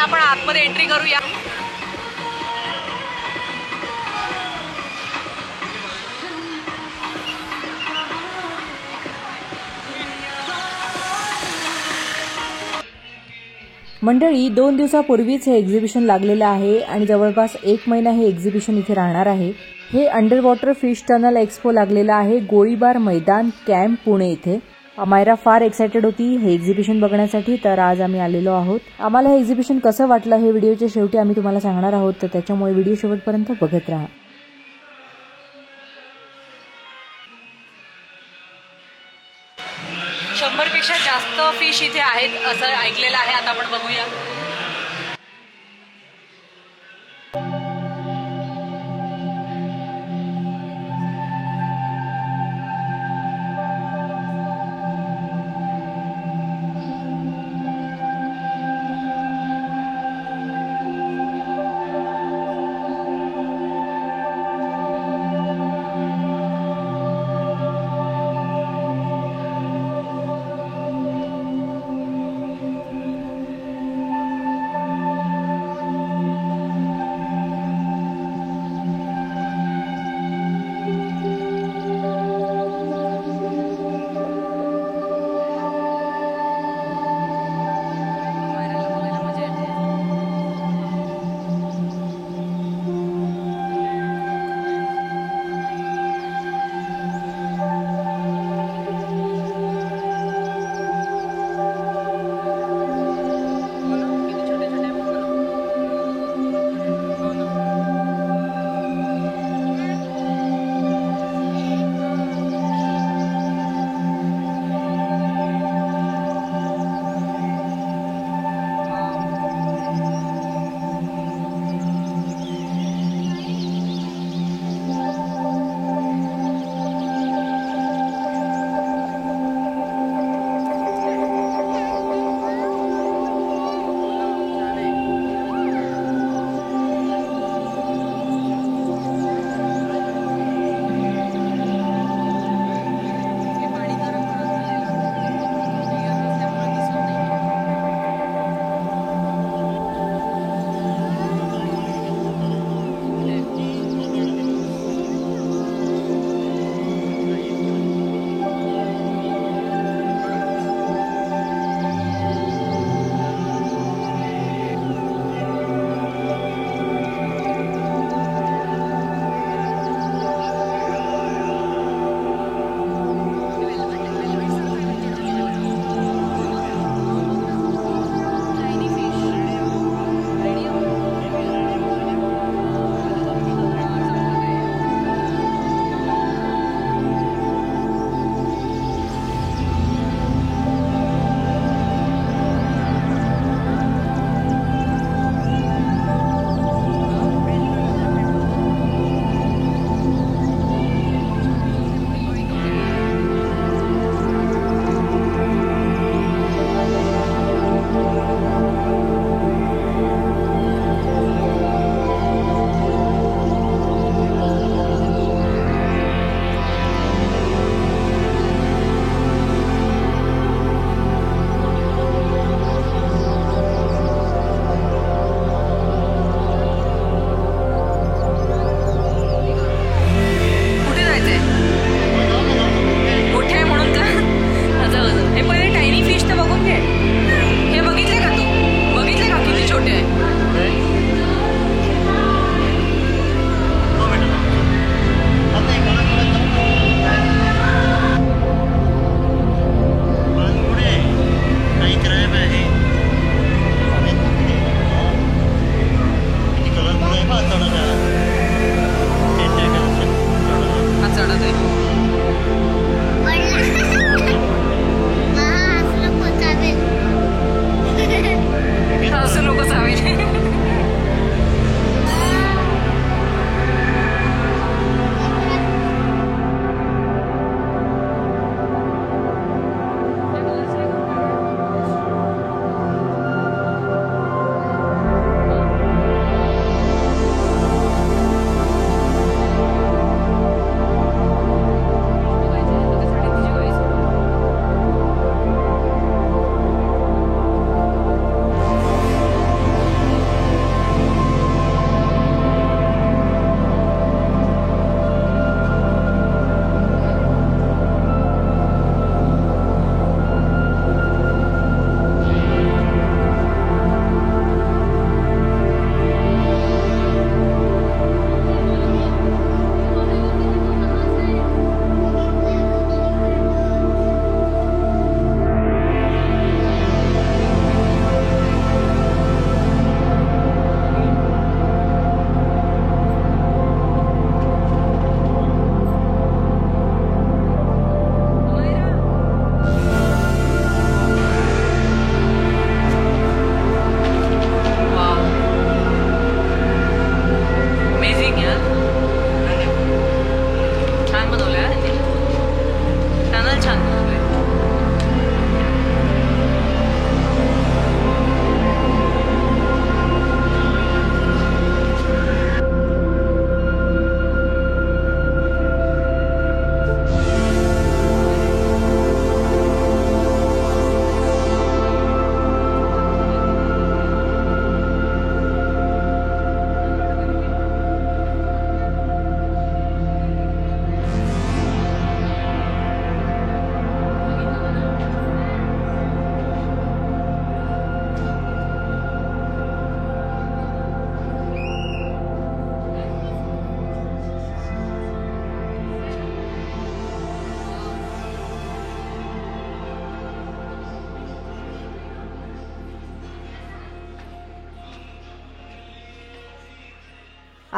आता आपण आतमध्ये एंट्री करूया. मंडळी 2 दिवसापूर्वीच हे एक्झिबिशन लागलेलं आहे आणि जवळपास 1 महिना हे एक्झिबिशन इथे राहणार आहे. हे under water fish tunnel expo लागलेलं आहे गोळीबार मैदान कॅम्प पुणे इथे. मायरा फार एक्सायटेड होती हे एक्झिबिशन बघण्यासाठी, तर आज आम्ही आलेलो आहोत. आम्हाला हे एक्झिबिशन कसं वाटलं हे व्हिडिओच्या शेवटी आम्ही तुम्हाला सांगणार आहोत, तर त्याच्यामुळे व्हिडिओ शेवटपर्यंत बघत राहा. 100 पेक्षा जास्त फिश इथे आहेत असं ऐकलेलं आहे. आता आपण बघूया.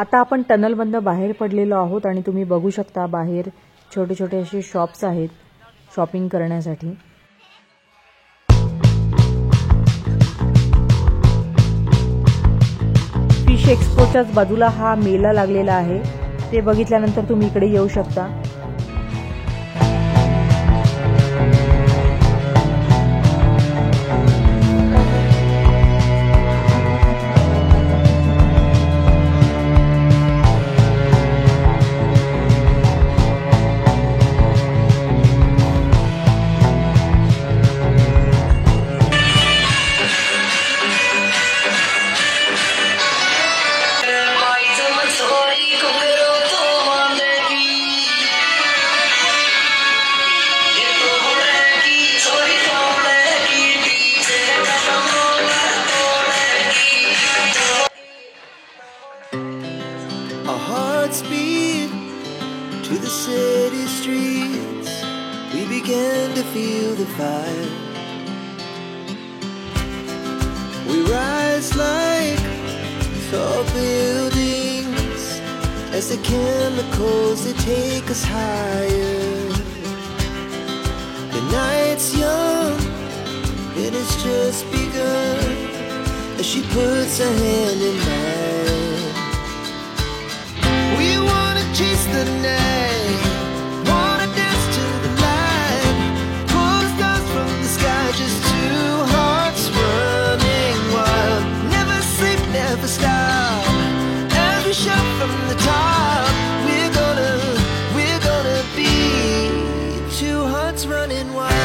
आता आपण टनलमधनं बाहेर पडलेलो आहोत आणि तुम्ही बघू शकता बाहेर छोटे छोटे असे शॉप्स आहेत शॉपिंग करण्यासाठी. फिश एक्सपोच्याच बाजूला हा मेला लागलेला आहे, ते बघितल्यानंतर तुम्ही इकडे येऊ शकता. Speed to the city streets, we began to feel the fire. We rise like tall buildings as the chemicals they take us higher. The night's young and it's just begun as she puts her hand in mine. Chase the night, wanna dance to the light, pull the stars from the sky, just two hearts running wild. Never sleep, never stop, as we shout from the top. We're gonna be two hearts running wild.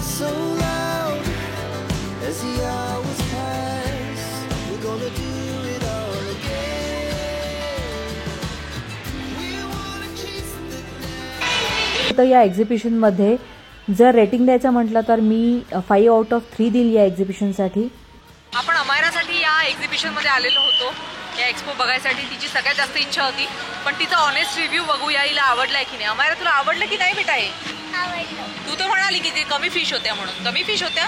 So loud as the hours pass, we're gonna do it all again. We wanna chase the night. तर या exhibition मध्ये जर rating द्यायचं म्हटलं तर मी 5 out of 3 दिली या exhibition साठी. आपण अमायरासाठी या एक्झिबिशन मध्ये आलेलो होतो या एक्सपो बघायसाठी. तिची सगळ्यात जास्त इच्छा होती, पण तिचा ऑनेस्ट रिव्ह्यू बघूया हिला आवडलाय की नाही. अमायरा तुला आवडलं की नाही बेटा? हे तू तर म्हणाली की ते कमी फिश होत्या म्हणून. कमी फिश होत्या?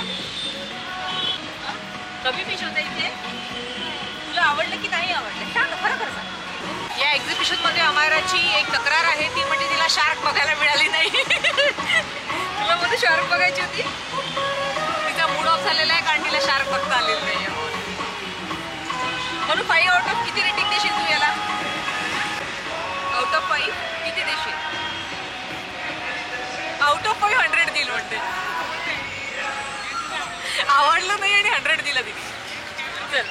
कमी फिश होत्या इथे? तुला आवडलं की नाही आवडलं? सांग खरं खरं सांग. या एक्झिबिशन मध्ये अमायराची एक तक्रार आहे, ती म्हणजे तिला शार्क बघायला मिळाली नाही. तुला मध्ये शार्क बघायची होती, तिचा मूड ऑफ झालेला आहे कारण तिला शार्क बघता आलेला नाही. म्हणून 5 आउट ऑफ किती रेटिंग देशील तू याला? आउट ऑफ 5 किती देशील? आउट ऑफ 5 100 दिल म्हणते. आवडलं नाही आणि 100 दिला तिने. चल